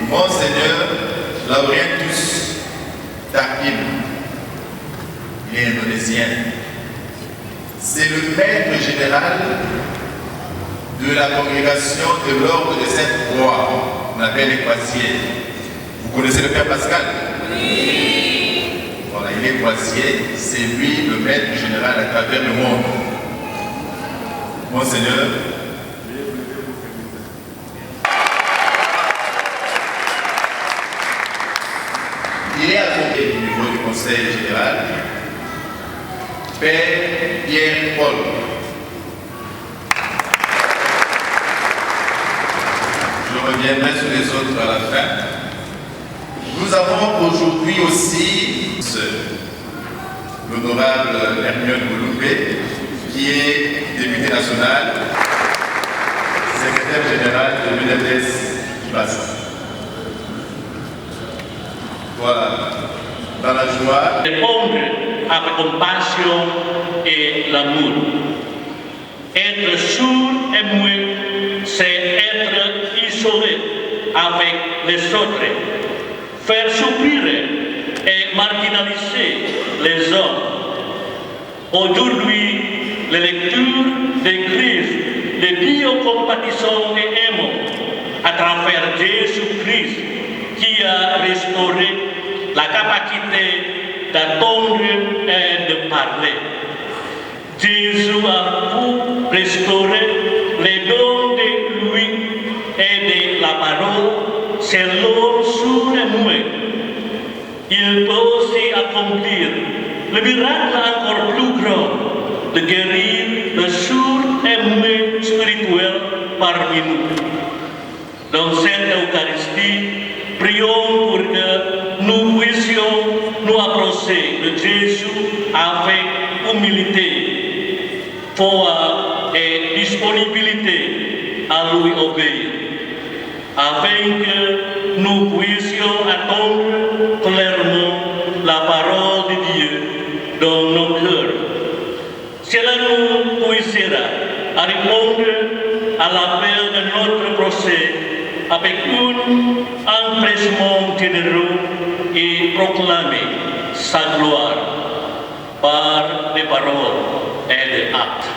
Monseigneur Laurientus Takim, il est indonésien. C'est le maître général de la congrégation de l'ordre de cette croix, on appelle les croisiers. Vous connaissez le Père Pascal? Oui. Voilà, il est croisier, c'est lui le maître général à travers le monde. Monseigneur, il est accompagné du niveau du Conseil général, Père Pierre-Paul. Je reviendrai sur les autres à la fin. Nous avons aujourd'hui aussi l'honorable Hermione Mouloupé, qui est député national, secrétaire général de l'UNFS Basse. Voilà, dans la joie. Répondre avec compassion et l'amour. Être sourd et muet, c'est être isolé avec les autres. Faire souffrir et marginaliser les hommes. Aujourd'hui, les lectures des Christ, les biocompatissants et aimants à travers Jésus-Christ qui a restauré la capacité d'attendre et de parler. Jésus a pu restaurer les dons de lui et de la parole selon sourd et muet. Il peut aussi accomplir le miracle encore plus grand de guérir le sourd et muet spirituel parmi nous. Dans cette Eucharistie, prions pour que nous puissions nous approcher de Jésus avec humilité, foi et disponibilité à lui obéir, afin que nous puissions attendre clairement la parole de Dieu dans nos cœurs. Cela nous poussera à répondre à l'appel de notre procès avec un empressement généreux et proclamer sa gloire par des paroles et des actes.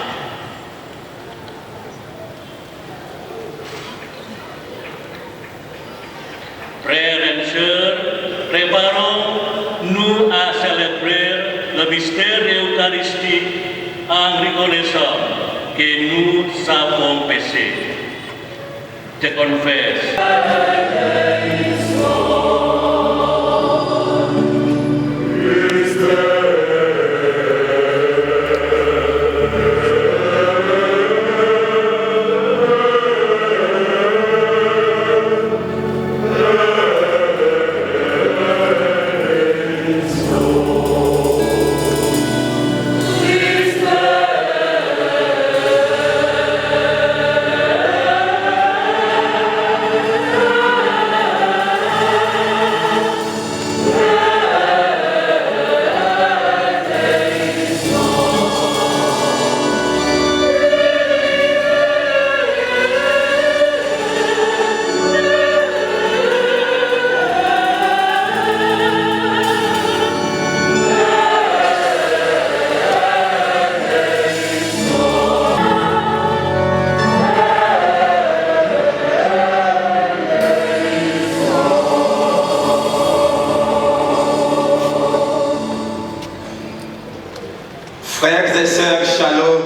Frères et sœurs, préparons-nous à célébrer le mystère eucharistique en reconnaissant que nous avons péché. Je confesse. Frères et sœurs, shalom.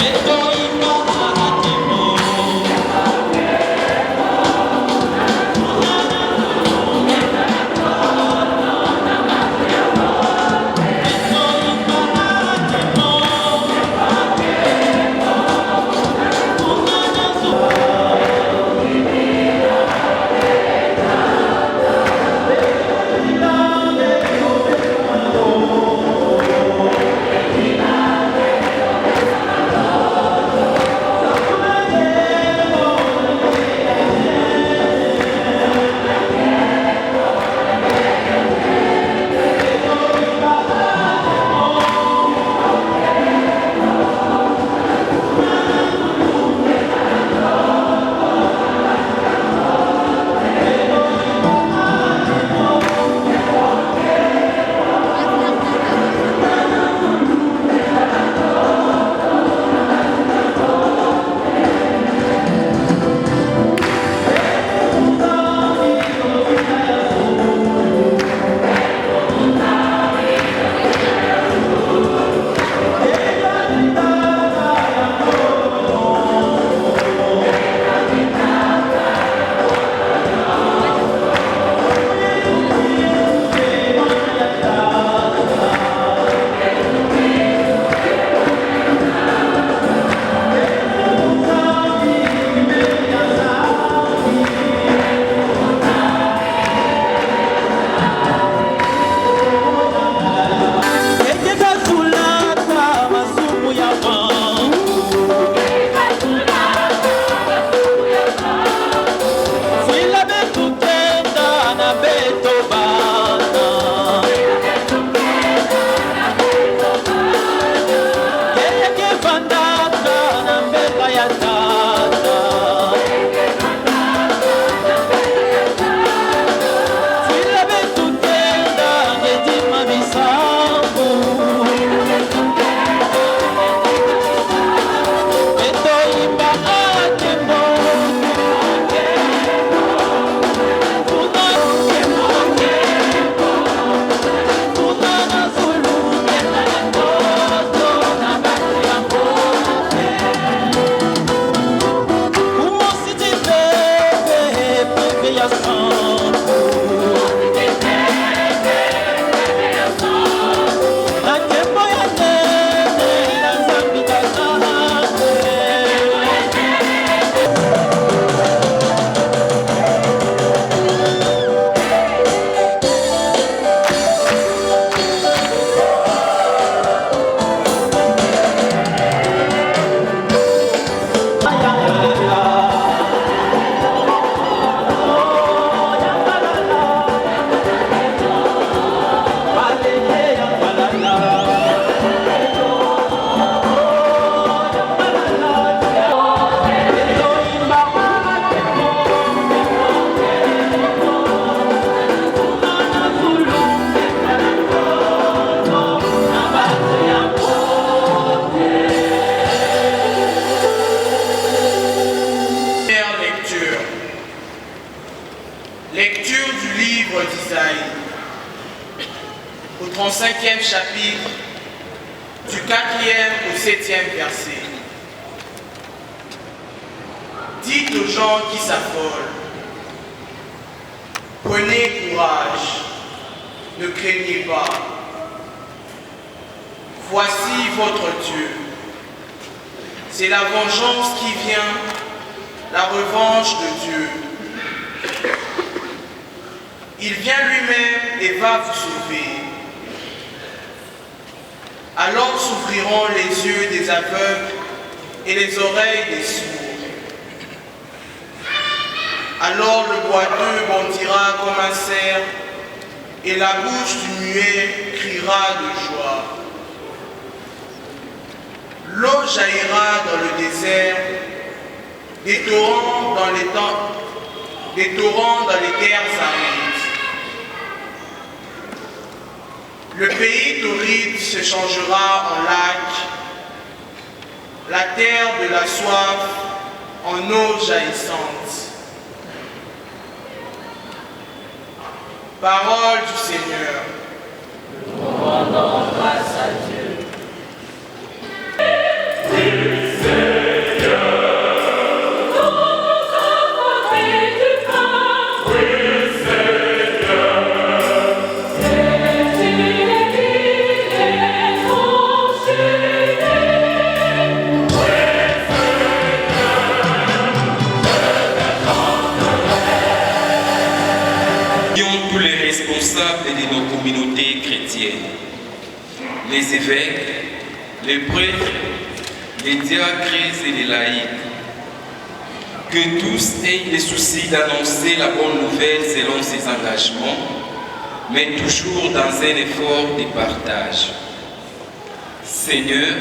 Estoy 5e chapitre, du 4e au 7e verset. Dites aux gens qui s'affolent, prenez courage, ne craignez pas. Voici votre Dieu. C'est la vengeance qui vient, la revanche de Dieu. Il vient lui-même et va vous sauver. Alors s'ouvriront les yeux des aveugles et les oreilles des sourds. Alors le boiteux bondira comme un cerf et la bouche du muet criera de joie. L'eau jaillira dans le désert, des torrents dans les terres arides. Le pays torride se changera en lac, la terre de la soif en eau jaillissante. Parole du Seigneur. Nous rendons grâce à Dieu. Tous les responsables de nos communautés chrétiennes, les évêques, les prêtres, les diacres et les laïcs, que tous aient le souci d'annoncer la bonne nouvelle selon ses engagements, mais toujours dans un effort de partage. Seigneur,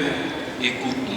écoute-nous.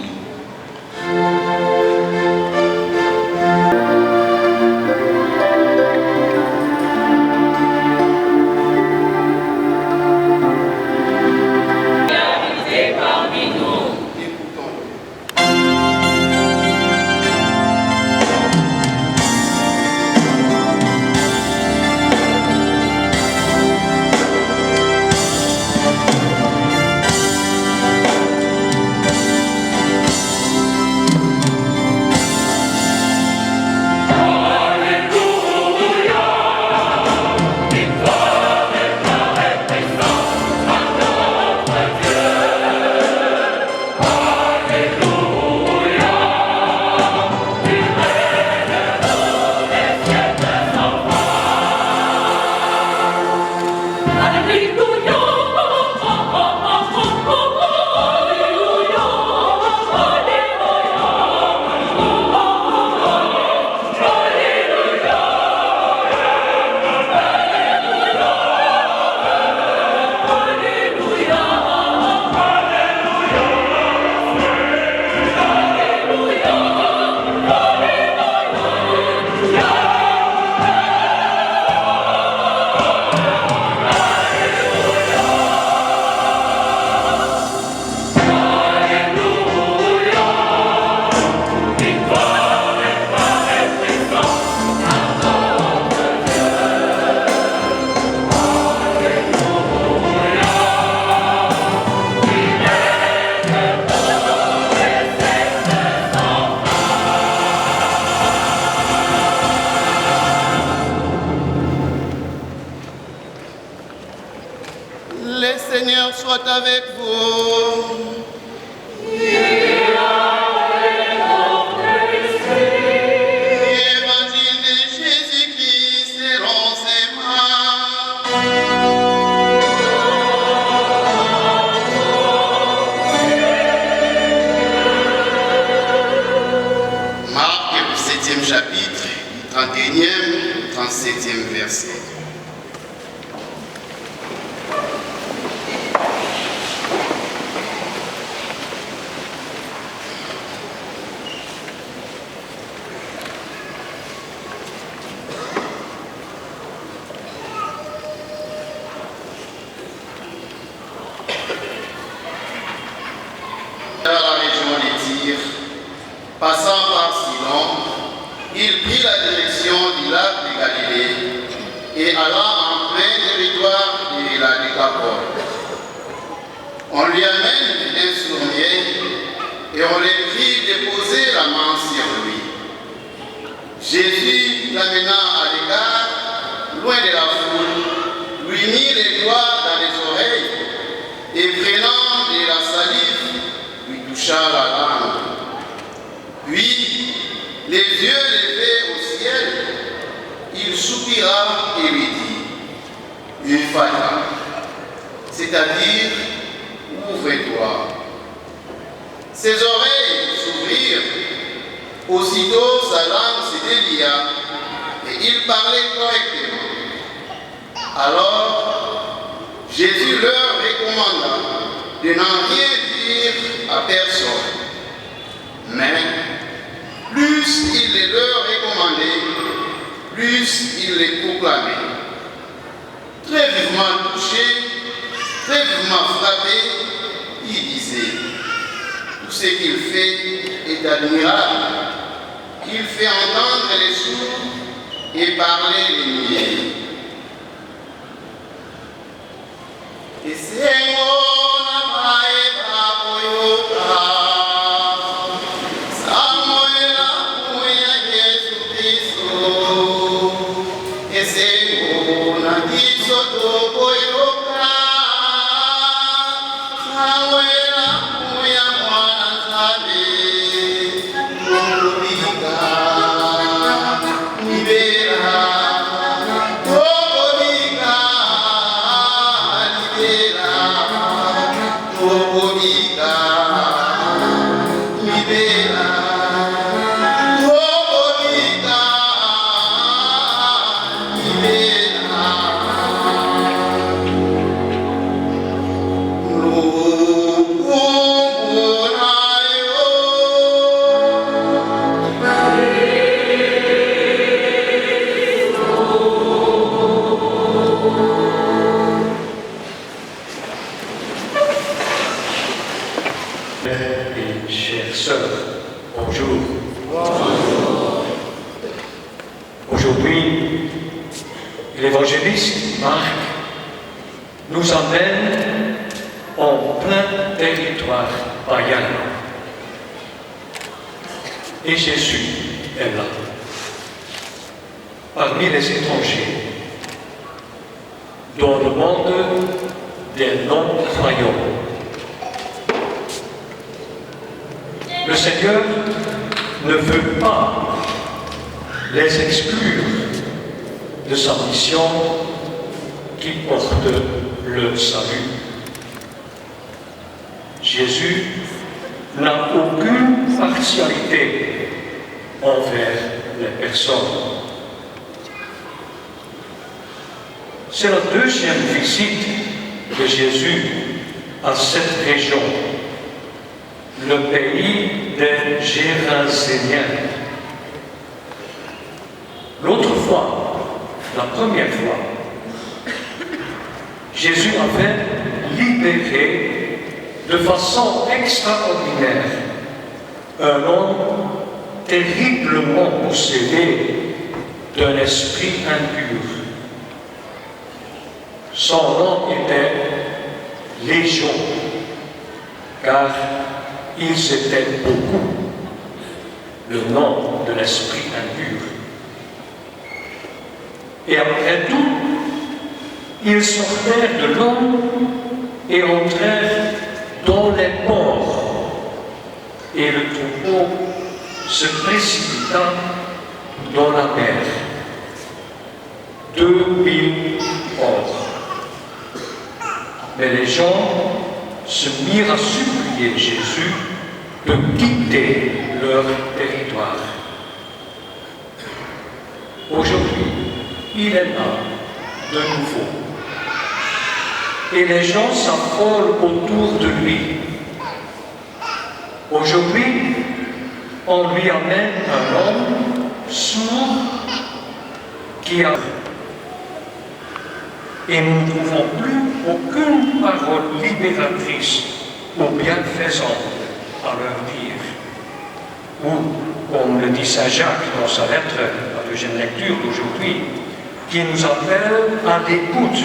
Le Seigneur soit avec vous. Évangile de Jésus-Christ selon ses mains. Marc, 7e chapitre, 31e, 37e verset. Dans la région de Tyr, passant par Sidon, il prit la direction du lac de Galilée et alla en plein territoire de la Décapole. On lui amène un sournier et on les prie de poser la main sur lui. Jésus l'amena à l'écart, loin de la foule, lui mit les doigts dans les oreilles et prenant de la salive, lui toucha la langue. Puis, les yeux levés au ciel, il soupira et lui dit, Ephphatha, c'est-à-dire, ouvre-toi. Ses oreilles s'ouvrirent, aussitôt sa langue se délia et il parlait correctement. Alors, Jésus leur recommanda de n'en rien dire à personne. Mais, plus il les leur recommandait, plus il les proclamait. Très vivement touché, très vivement frappé, il disait, tout ce qu'il fait est admirable. Il fait entendre les sourds et parler les muets. Et c'est et chères sœurs, bonjour. Aujourd'hui, l'évangéliste Marc nous emmène en plein territoire païen. Et Jésus est là, parmi les étrangers, dans le monde des non-croyants. Le Seigneur ne veut pas les exclure de sa mission qui porte le salut. Jésus n'a aucune partialité envers les personnes. C'est la deuxième visite de Jésus à cette région, le pays des Géraséniens. L'autre fois, la première fois, Jésus avait libéré de façon extraordinaire un homme terriblement possédé d'un esprit impur. Son nom était Légion, car ils étaient beaucoup, le nom de l'esprit impur. Et après tout, ils sortèrent de l'homme et entrèrent dans les ports, et le troupeau se précipita dans la mer. 2000 morts. Mais les gens se mirent à supplier Jésus de quitter leur territoire. Aujourd'hui, il est là de nouveau. Et les gens s'affolent autour de lui. Aujourd'hui, on lui amène un homme sourd qui a... Et nous ne trouvons plus aucune parole libératrice ou bienfaisante à leur dire. Ou, comme le dit Saint Jacques dans sa lettre à la deuxième lecture d'aujourd'hui, qui nous appelle à l'écoute,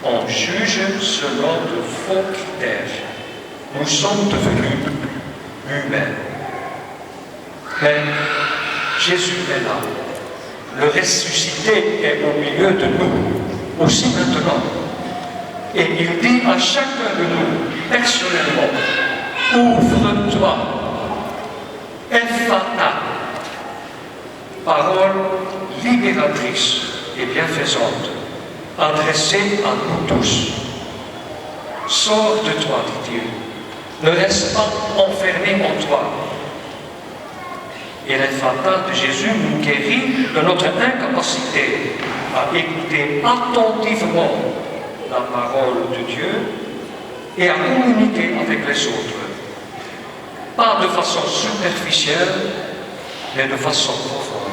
on juge selon de faux critères. Nous sommes devenus humains. Mais Jésus est là. Le ressuscité est au milieu de nous, aussi maintenant. Et il dit à chacun de nous, personnellement, ouvre-toi, Ephata, parole libératrice et bienfaisante, adressée à nous tous. Sors de toi, dit-il, ne reste pas enfermé en toi. Et l'Ephata de Jésus nous guérit de notre incapacité à écouter attentivement la parole de Dieu et à communiquer avec les autres. Pas de façon superficielle, mais de façon profonde.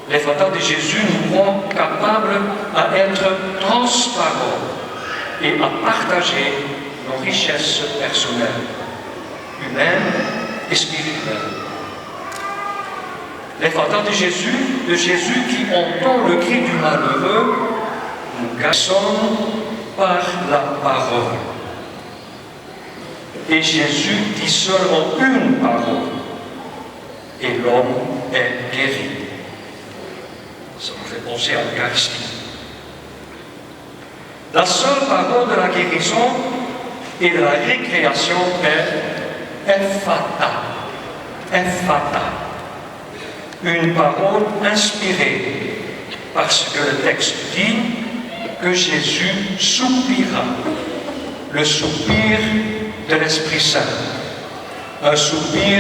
L'Ephata de Jésus nous rend capables à être transparents et à partager nos richesses personnelles, humaines et spirituelles. L'Ephata de Jésus qui entend le cri du malheureux, nous garçons par la parole. Et Jésus dit seulement une parole, et l'homme est guéri. Ça nous fait penser à l'Eucharistie. La seule parole de la guérison et de la récréation est Ephata. Ephata. Une parole inspirée, parce que le texte dit que Jésus soupira, le soupir de l'Esprit Saint, un soupir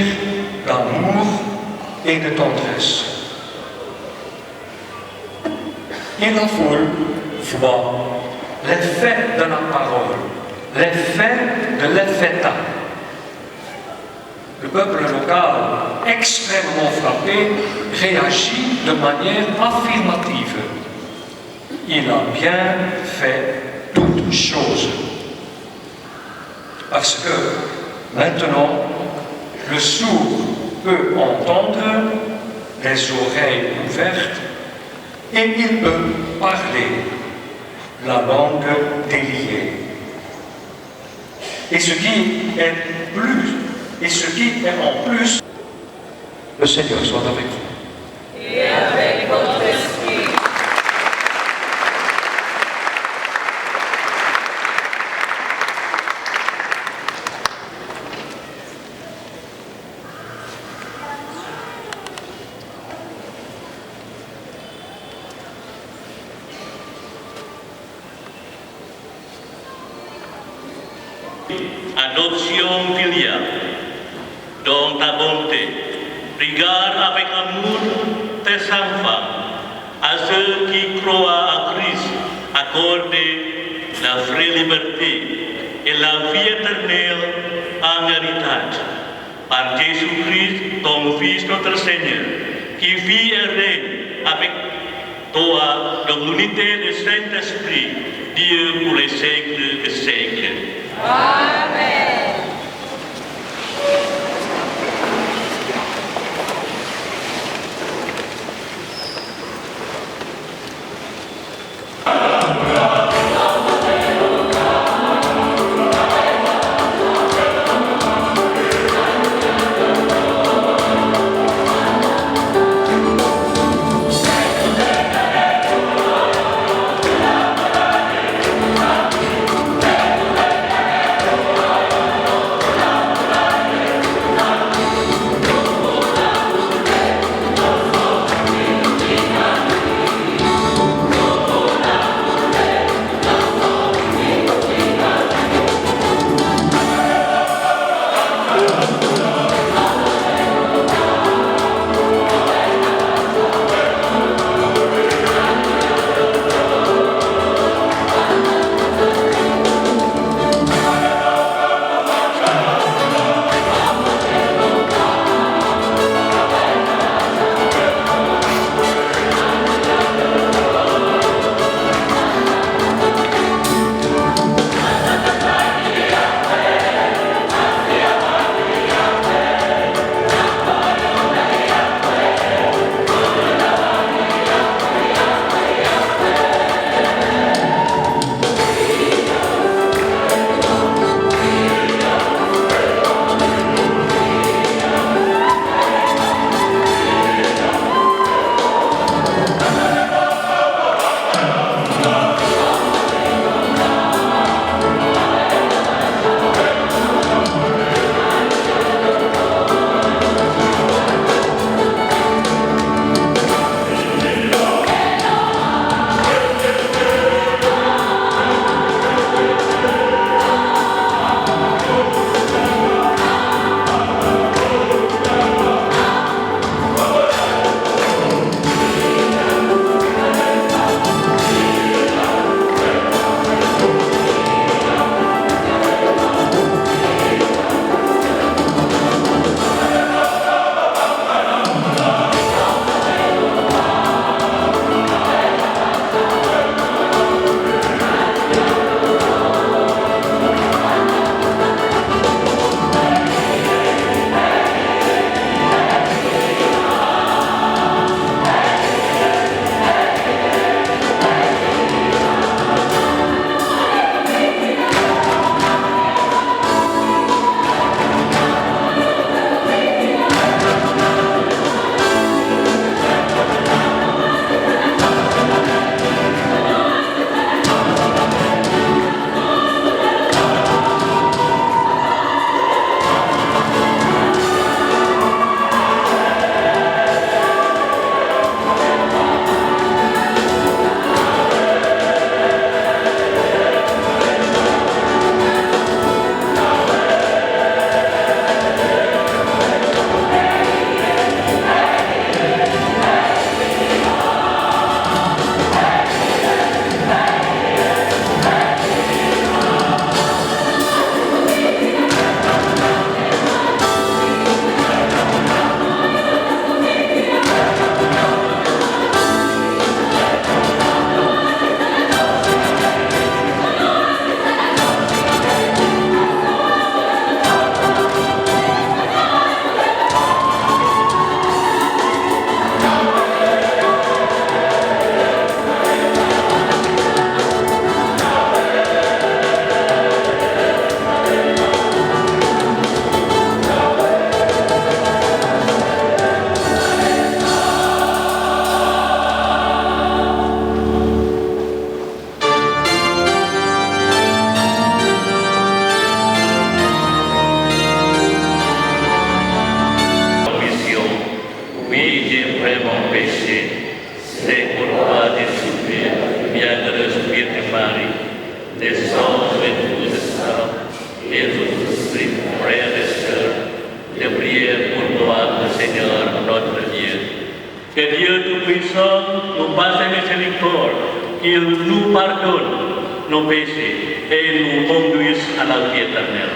d'amour et de tendresse. Et la foule voit l'effet de la parole, l'effet de l'Ephata. Le peuple local, extrêmement frappé, réagit de manière affirmative. Il a bien fait toutes choses. Parce que maintenant, le sourd peut entendre, les oreilles ouvertes, et il peut parler la langue déliée. Et ce qui est en plus, le Seigneur soit avec vous. Et avec votre esprit. Adoption filiale, dans ta bonté, regarde avec amour tes enfants, à ceux qui croient à Christ, accorde la vraie liberté et la vie éternelle en héritage. Par Jésus-Christ, ton Fils, notre Seigneur, qui vit et règne avec toi dans l'unité du Saint-Esprit, Dieu pour les siècles des siècles. Amen. prière pour toi, le Seigneur, notre Dieu. Que Dieu Tout-Puissant nous fasse miséricorde, qu'il nous pardonne nos péchés et nous conduise à la vie éternelle.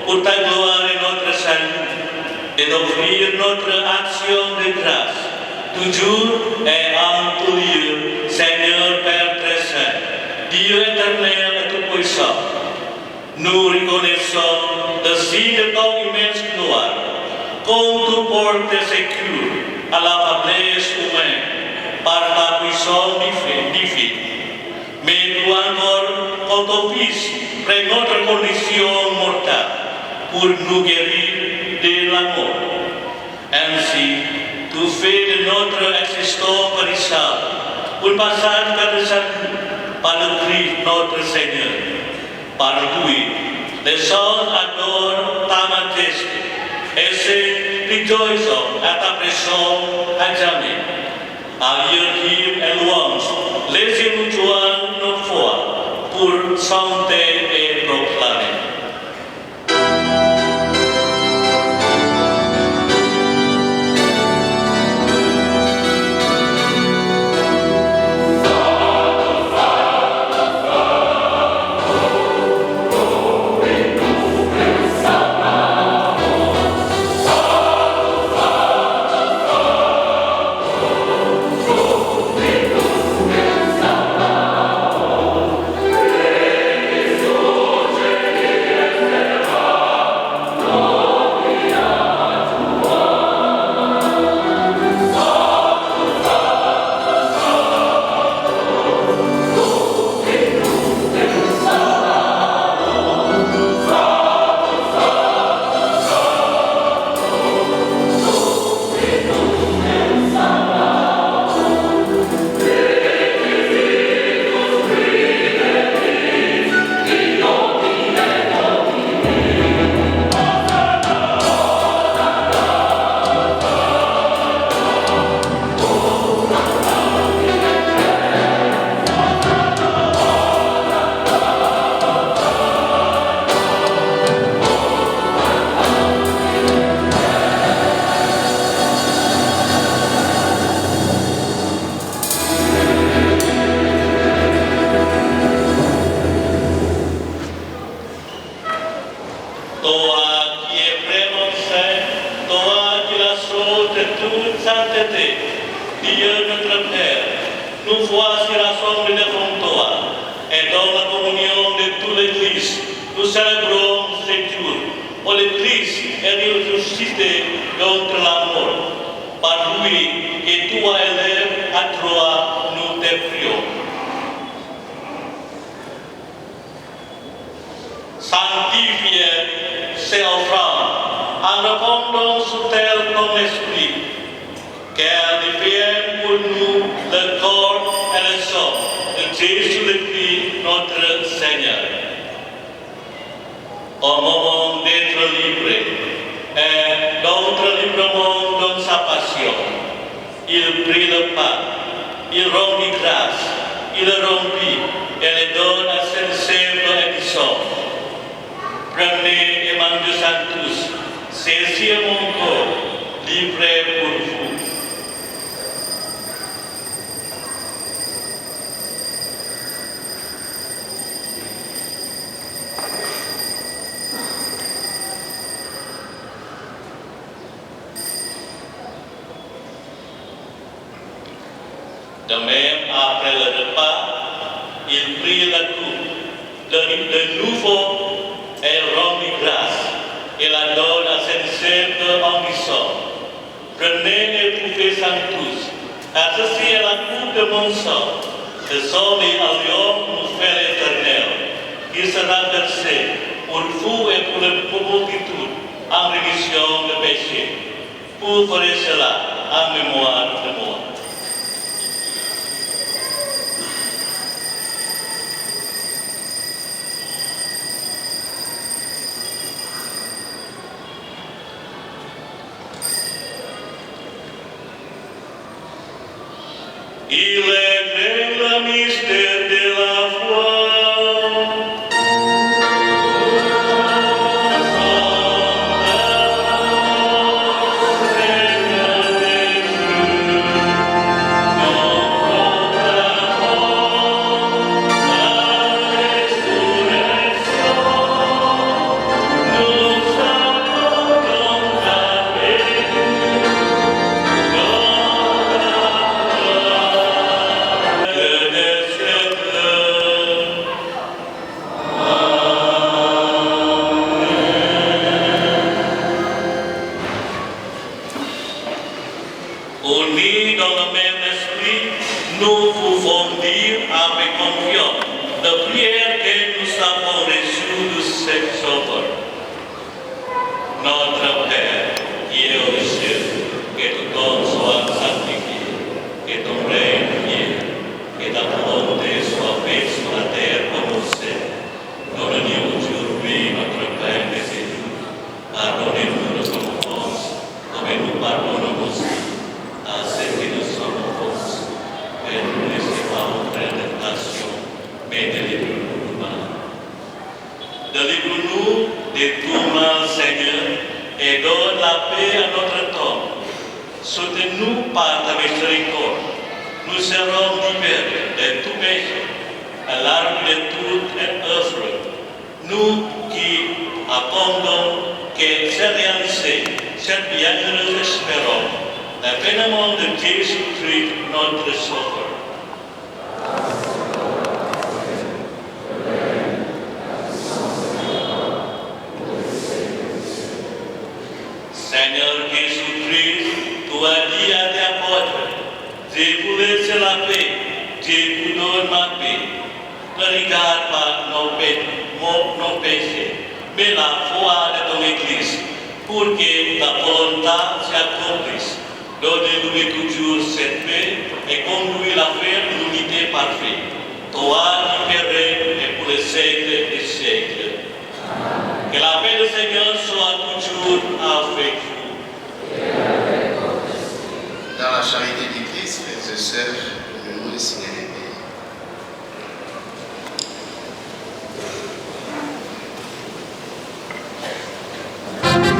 Pour ta gloire et notre salut, et d'offrir notre action de grâce, toujours et en tout lieu, Seigneur Père très saint, Dieu éternel et tout-puissant. Nous reconnaissons le signe de ton immense gloire, comme tu portes sécure à la faiblesse humaine par ta puissance divine. Mais tu encore, comme ton Fils, prends notre condition mortelle pour nous guérir de la mort. Ainsi, tu fais de notre existence périssable un passage vers le salut par le Christ notre Seigneur. Par lui, les hommes adorent ta majesté et se réjouissent à ta présence à jamais. À lui dire et louange, laissez-nous joindre nos foi pour chanter et proclamer. Dieu notre Père, nous voici rassemblés devant toi, et dans la communion de tout l'Église, nous célébrons ce jour où le Christ est ressuscité d'entre la mort. Par lui et toi élève à Troie, nous te prions. Sanctifie ces offrandes en répandant sur terre ton esprit, qu'elles deviennent pour nous le corps et le sang de Jésus le Christ, notre Seigneur. Au moment d'être libre et d'entrer librement dans sa passion, il prit le pain, il rendit grâce, il le rompit et le donne à ses disciples et disant: Prenez et mangez-en tous, ceci est mon corps, livré pour vous. De même, après le repas, il prit la coupe, de nouveau, et rendit grâce, et la donne à ses disciples en disant: Prenez et buvez-en tous, car ceci est la coupe de mon sang, le sang de l'alliance nous fait éternel, qui sera versé pour vous et pour la multitude en rémission de péché. Vous ferez cela en mémoire de moi. Il est le mystère de la foi. Unis dans le même esprit, nous pouvons dire avec confiance la prière que nous avons reçue de cette Sauveur. Notre Père, qui est aux cieux, que ton nom soit sanctifié, que ton règne vienne, que ta volonté soit faite sur la terre comme au ciel. Donne-nous aujourd'hui notre pain de ce jour. Pardonnez-nous nos offenses, comme nous pardonnons aussi à ceux qui nous sont offensés. Et ne nous laissez pas entrer en tentation, mais délivre-nous du mal. Délivre-nous de tout mal, Seigneur, et donne la paix à notre temps. Soutenez-nous par ta miséricorde. Nous serons libérés de tout péché, à l'arbre de toute œuvre. Nous qui attendons que se réalise cette bienheureuse espérance, l'avènement de Jésus-Christ, notre Sauveur. Seigneur Jésus-Christ, tu as dit à tes apôtres: je vous laisse la paix, je vous donne ma paix. Ne regarde pas nos péchés, mais la foi de ton Église, pour que ta volonté s'accomplisse. Donne-nous toujours cette paix et conduis-la vers l'unité parfaite. Toi libéré et pour les siècles des siècles. Que la paix du Seigneur soit toujours avec vous. Dans la charité du Christ, frères et sœurs, nous nous signer les pays. Amen.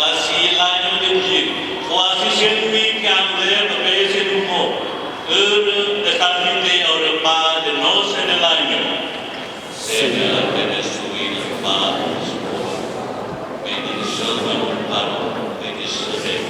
Voici l'agneau de Dieu. Voici celui qui enlève le péché du monde. Heureux de s'inviter au repas de noces de l'agneau. Seigneur, je suis le Père du sport. Béni soit votre parole, béni serait.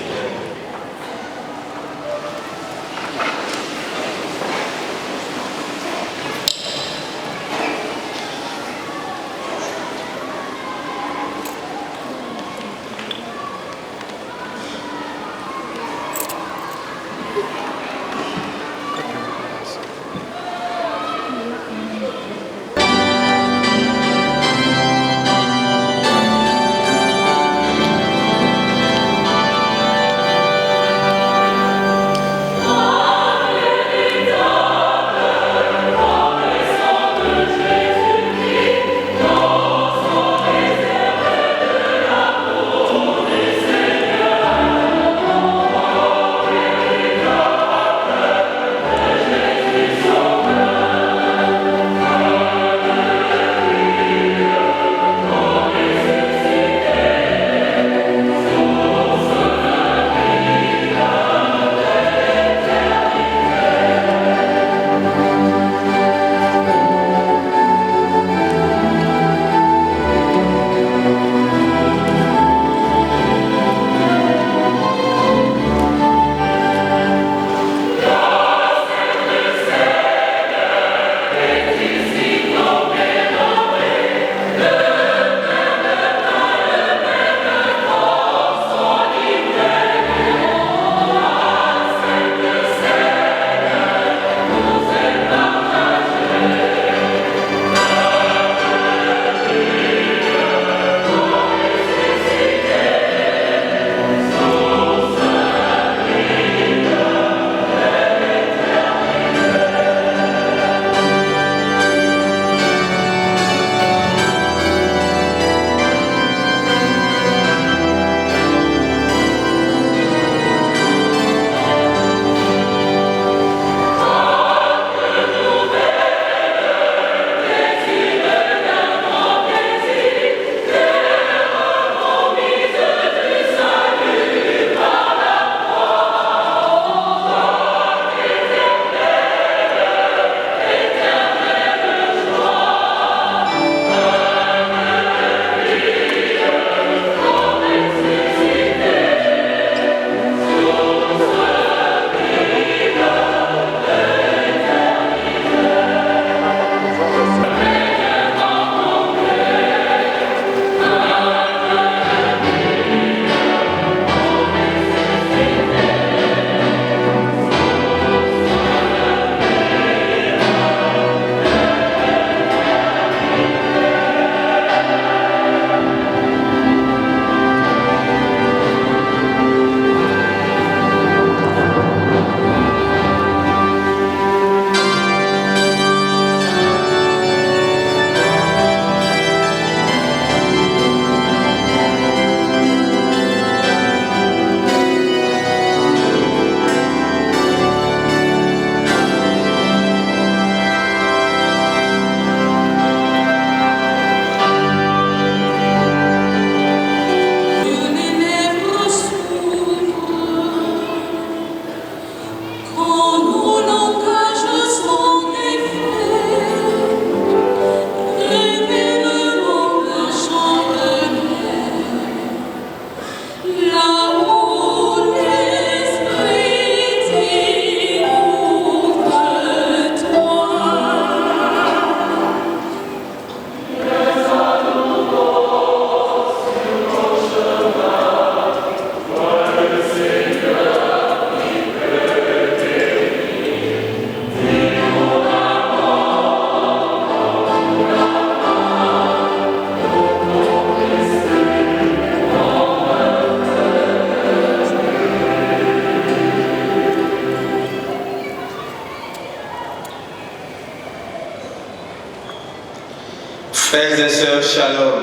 Frères et sœurs, shalom.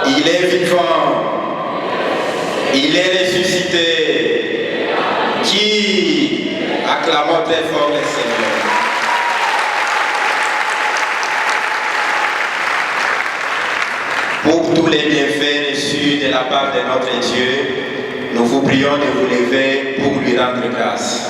Il est vivant. Il est ressuscité. Qui acclamons très fort le Seigneur. Pour tous les bienfaits reçus des de la part de notre Dieu, nous vous prions de vous lever pour lui rendre grâce.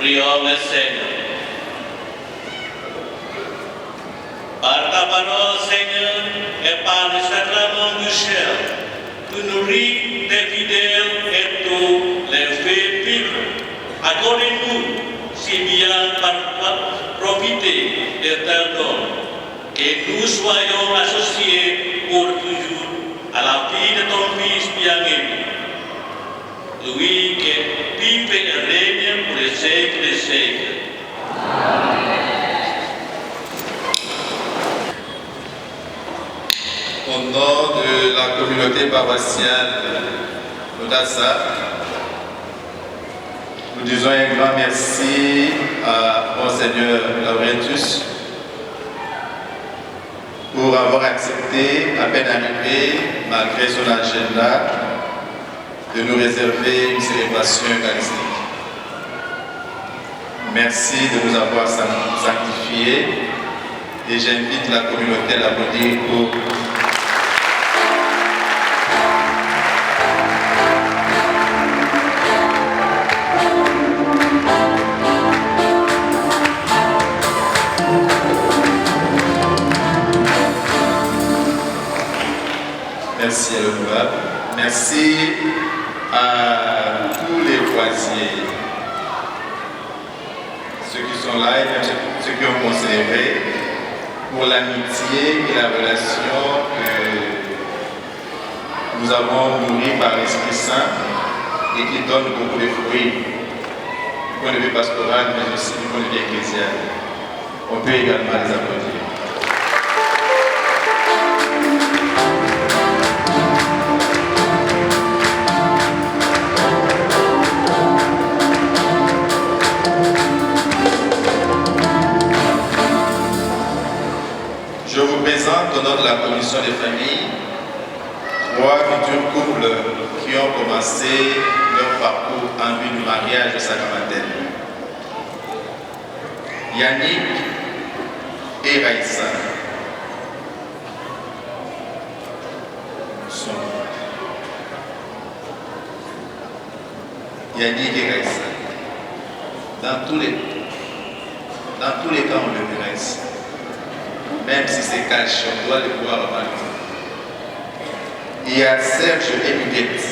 Prions le Seigneur. Par ta parole, Seigneur, et par le sacrement du ciel, tu nourris tes fidèles et tous les fais vivre. Accordez-nous si bien profiter de tel don, que nous soyons associés pour toujours à la vie de ton Fils bien-aimé. Lui qui vive et règne pour les siècles des siècles. Amen. Au nom de la communauté paroissiale d'Odassa, nous disons un grand merci à Monseigneur Laurentius pour avoir accepté, à peine arrivé, malgré son agenda, de nous réserver une célébration eucharistique. Merci de nous avoir sanctifiés et j'invite la communauté à l'applaudir pour merci à l'honorable. Merci à tous les croisiers, ceux qui sont là et même ceux qui ont conservé, pour l'amitié et la relation que nous avons nourrie par l'Esprit Saint et qui donne beaucoup de fruits du point de vue pastoral, mais aussi du point de vue ecclésial. On peut également les applaudir. Je vous présente au nom de la commission des familles 3 futurs couples qui ont commencé leur parcours en vue du mariage sacramentel. Yannick et Raïssa. Yannick et Raïssa. Dans tous les cas, on le verra ici. Même si c'est caché, on doit le voir avant nous. Il y a Serge et Huguette.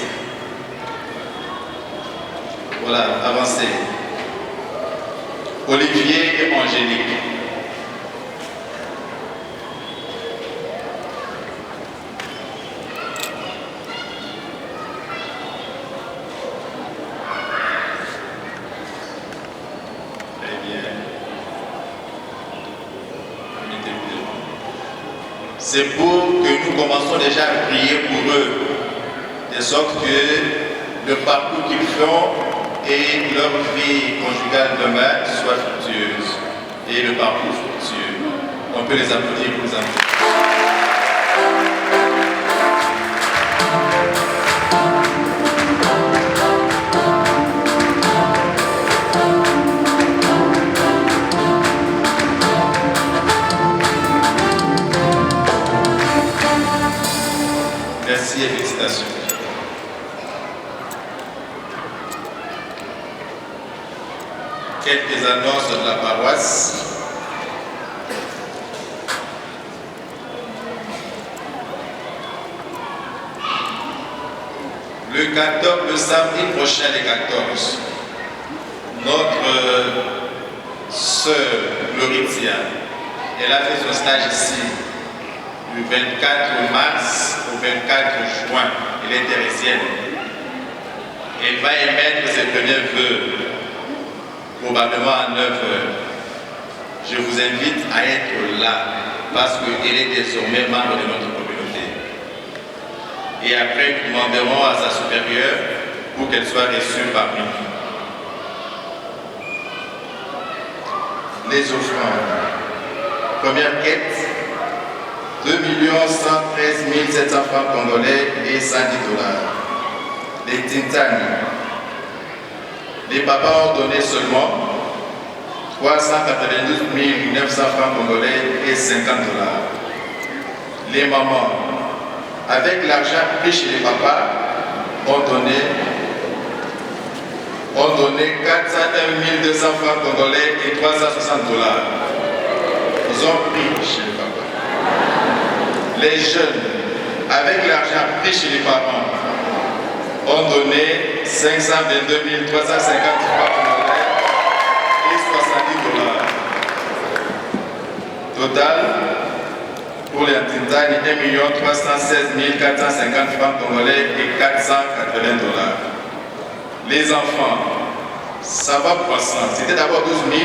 Voilà, avancez. Olivier et Angélique. C'est pour que nous commençons déjà à prier pour eux, de sorte que le parcours qu'ils font et leur vie conjugale demain soit fructueuse et le parcours fructueux. On peut les applaudir pour les applaudir. Merci et félicitations. Quelques annonces de la paroisse. Le samedi prochain, le 14, notre sœur Gloritia, elle a fait son stage ici. Du 24 mars au 24 juin, elle est thérésienne. Elle va émettre ses premiers vœux, probablement à 9 heures. Je vous invite à être là, parce qu'elle est désormais membre de notre communauté. Et après, nous demanderons à sa supérieure pour qu'elle soit reçue parmi nous. Les offrandes. Première quête. 2 113 700 francs congolais et 110 $. Les Tintani. Les papas ont donné seulement 392 900 francs congolais et 50 $. Les mamans, avec l'argent pris chez les papas, ont donné 401 200 francs congolais et 360 $. Ils ont pris chez les papas. Les jeunes, avec l'argent pris chez les parents, ont donné 522 350 francs congolais et 70 $. Total, pour les Tintani, 1 316 450 francs congolais et 480 $. Les enfants, ça va croissant. C'était d'abord 12 000,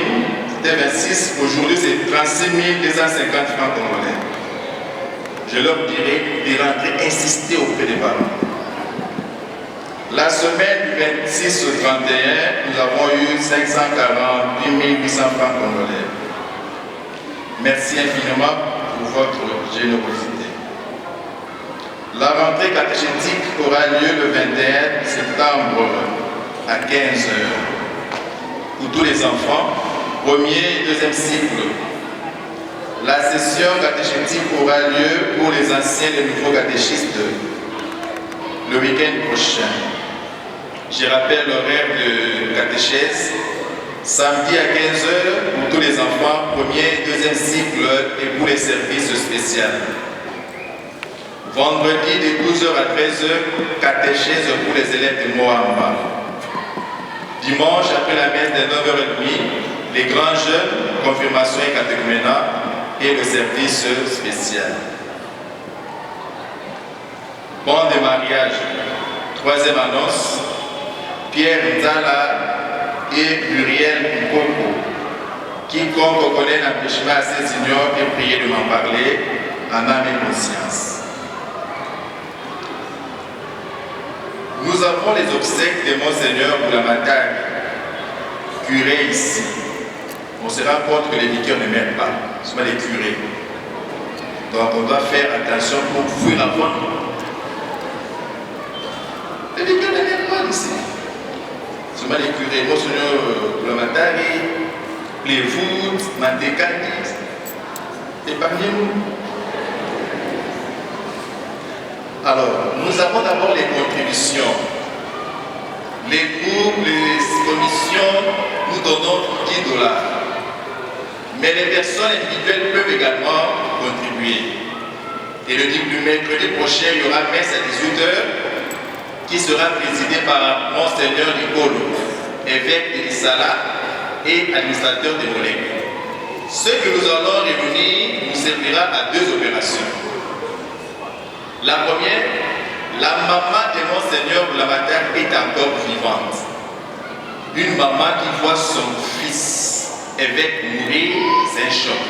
c'était 26, aujourd'hui c'est 36 250 francs congolais. je leur dirai de rentrer, insister auprès des parents. La semaine du 26 au 31, nous avons eu 548 800 francs congolais. Merci infiniment pour votre générosité. La rentrée catéchétique aura lieu le 21 septembre à 15 h pour tous les enfants, premier et deuxième cycle. La session catéchétique aura lieu pour les anciens et nouveaux catéchistes le week-end prochain. Je rappelle l'horaire de catéchèse. Samedi à 15 h pour tous les enfants, premier et deuxième cycle et pour les services spéciaux. Vendredi de 12 h à 13 h, catéchèse pour les élèves de Moamba. Dimanche, après la messe de 9 h 30, les grands jeunes, confirmation et catéchuménat et le service spécial. Bon de mariage, troisième annonce, Pierre Nzala et Muriel Nkoko. Quiconque connaît l'empêchement à ces ignores et prier de m'en parler en âme et conscience. Nous avons les obsèques de Monseigneur Boulamatari, curé ici. On se rend compte que les vicaires ne meurent pas, ce sont les curés. Donc on doit faire attention pour fuir avant. Les vicaires ne meurent pas ici. Ce sont les curés. Monseigneur Boulamatari, les voûtes, Mandekati, épargnez-nous. Alors, nous avons d'abord les contributions. Les groupes, les commissions, nous donnons 10 $. Mais les personnes individuelles peuvent également contribuer. Et le mercredi prochain, il y aura messe à 18 h qui sera présidée par Monseigneur Nicolo, évêque de Lissala et administrateur de Molek. Ce que nous allons réunir nous servira à 2 opérations. La première, la maman de Monseigneur Boulamatari est encore vivante. Une maman qui voit son fils évêque mourir, c'est un choc.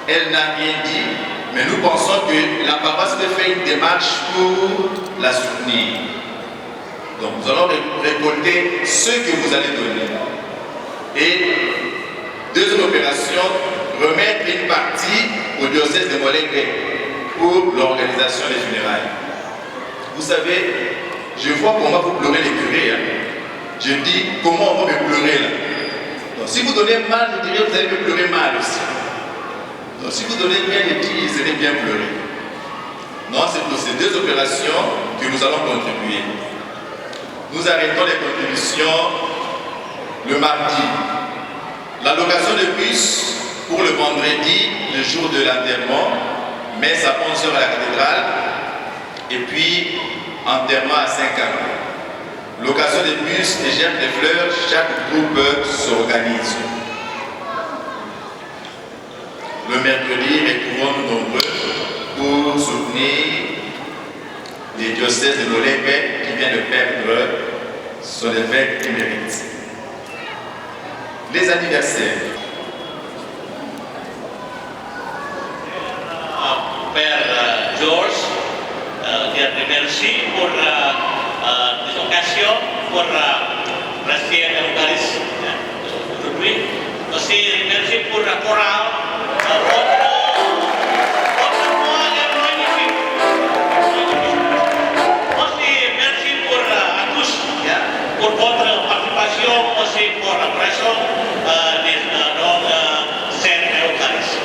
Elle n'a rien dit, mais nous pensons que la paroisse peut faire une démarche pour la soutenir. Donc nous allons récolter ce que vous allez donner. Et deuxième opération, remettre une partie au diocèse de Molenbeek pour l'organisation des funérailles. Vous savez, je vois comment vous pleurez les curés. Je dis, comment on va me pleurer là? Donc si vous donnez mal, je dirais, vous allez me pleurer mal aussi. Donc si vous donnez bien, je dis, vous allez bien pleurer. Non, c'est pour ces 2 opérations que nous allons contribuer. Nous arrêtons les contributions le mardi. La location de bus pour le vendredi, le jour de l'enterrement, messe à 11 h à la cathédrale, et puis enterrement à 5 h. Location de bus et germes de fleurs, chaque groupe s'organise. Le mercredi, retrouvons-nous nombreux pour soutenir les diocèses de Molenbeek qui vient de perdre son évêque émérite. Les anniversaires. Père George, je remercie pour cette occasion, pour la prière eucharistique aujourd'hui. Aussi, je remercie pour la chorale. Votre voix est magnifique. Aussi, merci à tous pour votre participation, aussi pour la présence de notre Sainte Eucharistie.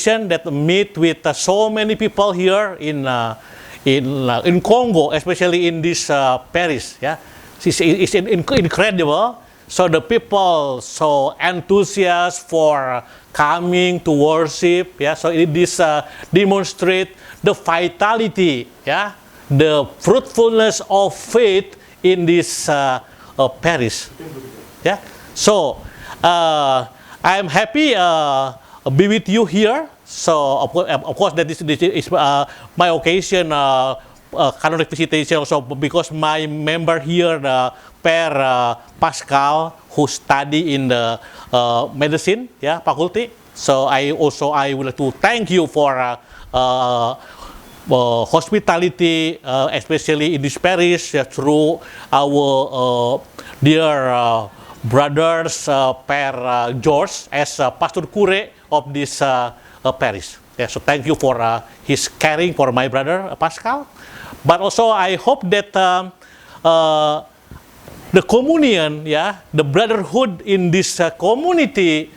that meet with so many people here in Congo, especially in this Paris. Yeah, it's incredible. So the people so enthusiastic for coming to worship. Yeah, so this demonstrate the vitality. Yeah, the fruitfulness of faith in this Paris. Yeah, so I'm happy be with you here. So of course that this is my occasion, canonic visitation also because my member here, Père Pascal, who study in the medicine, yeah, faculty. So I would like to thank you for hospitality, especially in this parish, through our dear brothers, Père George, as pastor cure of this parish. Yeah, so thank you for his caring for my brother Pascal. But also I hope that the communion, yeah, the brotherhood in this community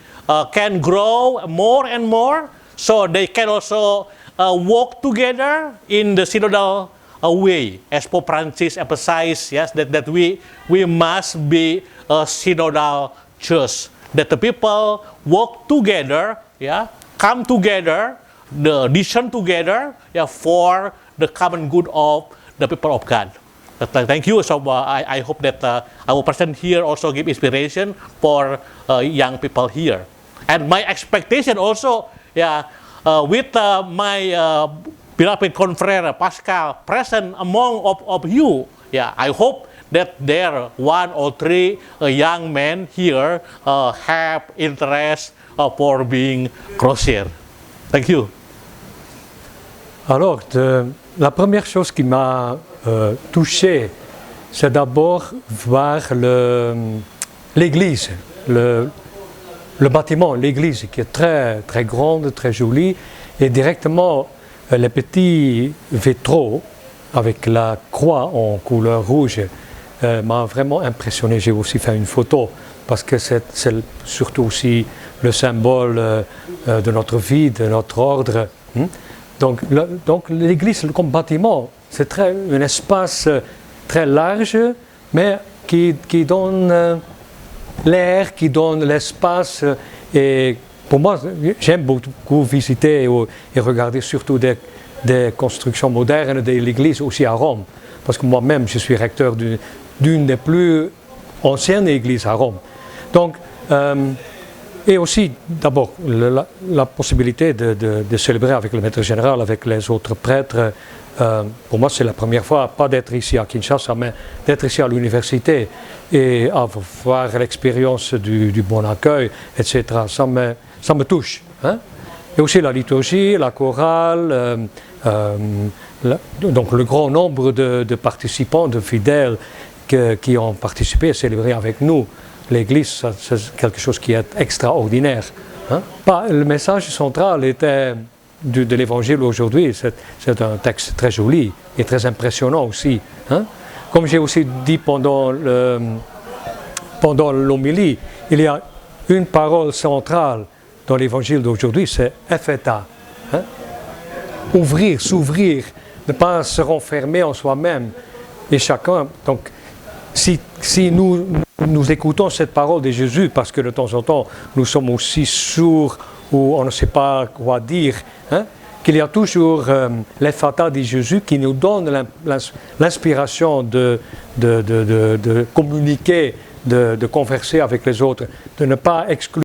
can grow more and more, so they can also walk together in the synodal way, as Pope Francis emphasized, yes, that we must be a synodal church, that the people walk together, yeah, come together, the discern together, yeah, for the common good of the people of God. Thank you. So I hope that our presence here also give inspiration for young people here. And my expectation also, yeah, with my beloved confrere Pascal present among of you, yeah, I hope that there 1 or 3 young men here have interest for being crosier. Thank you. Alors, la première chose qui m'a touché, c'est d'abord voir l'église, le bâtiment, l'église qui est très, très grande, très jolie, et directement les petits vitraux avec la croix en couleur rouge m'a vraiment impressionné. J'ai aussi fait une photo parce que c'est surtout aussi le symbole de notre vie, de notre ordre. Donc l'église comme bâtiment, c'est un espace très large, mais qui donne l'air, qui donne l'espace. Et pour moi, j'aime beaucoup visiter et regarder surtout des constructions modernes de l'église aussi à Rome. Parce que moi-même, je suis recteur d'une des plus anciennes églises à Rome. Donc, et aussi, d'abord, la possibilité de célébrer avec le maître général, avec les autres prêtres. Pour moi, c'est la première fois, pas d'être ici à Kinshasa, mais d'être ici à l'université et avoir l'expérience du bon accueil, etc. Ça me touche. Hein? Et aussi la liturgie, la chorale, donc le grand nombre de participants, de fidèles qui ont participé à célébrer avec nous. L'Église, c'est quelque chose qui est extraordinaire. Hein? Le message central était de l'Évangile aujourd'hui, c'est un texte très joli et très impressionnant aussi. Hein? Comme j'ai aussi dit pendant l'homélie, il y a une parole centrale dans l'Évangile d'aujourd'hui, c'est Epheta. Hein? Ouvrir, s'ouvrir, ne pas se renfermer en soi-même. Et chacun, donc, si nous écoutons cette parole de Jésus, parce que de temps en temps, nous sommes aussi sourds ou on ne sait pas quoi dire, hein, qu'il y a toujours l'Ephata de Jésus qui nous donne l'inspiration de communiquer, de converser avec les autres, de ne pas exclure